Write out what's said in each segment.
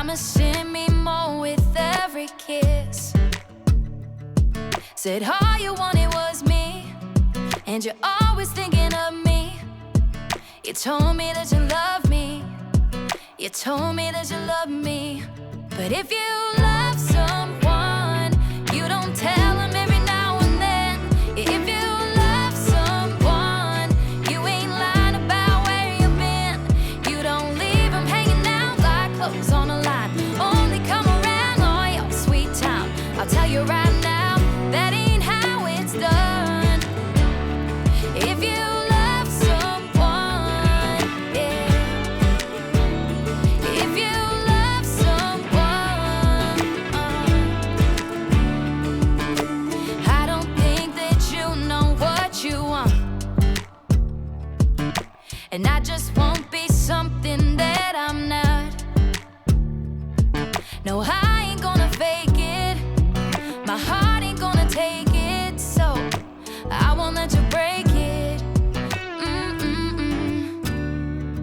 promising me more with every kiss. Said all you wanted was me, and you're always thinking of me. You told me that you love me, you told me that you love me. But if you love someone, you don't tell them every now and then. If you love someone, you ain't lying about where you've been. You don't leave them hanging out like clothes on a line. Only come around on your sweet time. I'll tell you right now, that ain't how it's done. If you love someone, yeah. If you love someone, I don't think that you know what you want. And I just won't be something that I'm not. No, I ain't gonna fake it. My heart ain't gonna take it, so I won't let you break it.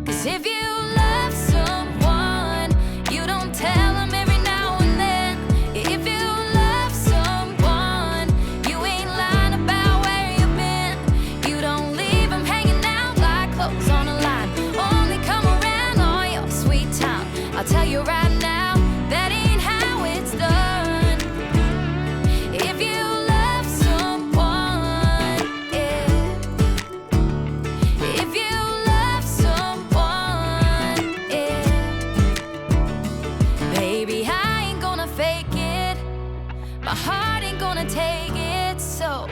Cause if you love someone, you don't tell them every now and then. If you love someone, you ain't lying about where you've been. You don't leave them hanging out like clothes on a line. Only come around on your sweet time. I'll tell you right now, that ain't how it's done. If you love someone, yeah. If you love someone, yeah. Baby, I ain't gonna fake it. My heart ain't gonna take it, so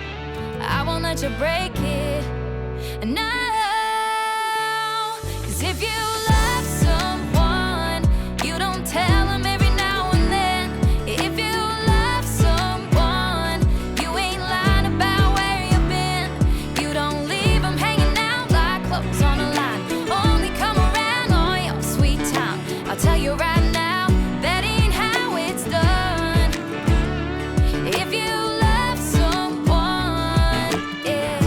I won't let you break it. No, 'cause if you love someone, you don't tell them every now and then. If you love someone, you ain't lying about where you've been. You don't leave them hanging out like clothes on a line. Only come around on your sweet time. I'll tell you right now, that ain't how it's done. If you love someone, yeah.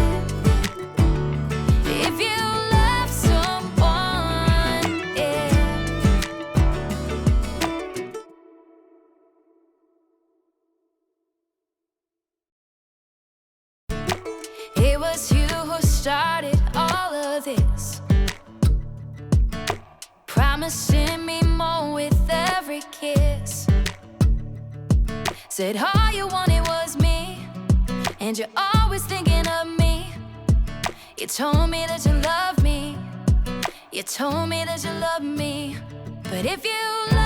If you love someone, yeah. It was you who started all of this, promising me more with every kiss. Said all you wanted was me, and you're always thinking of me. You told me that you love me, you told me that you love me. But if you love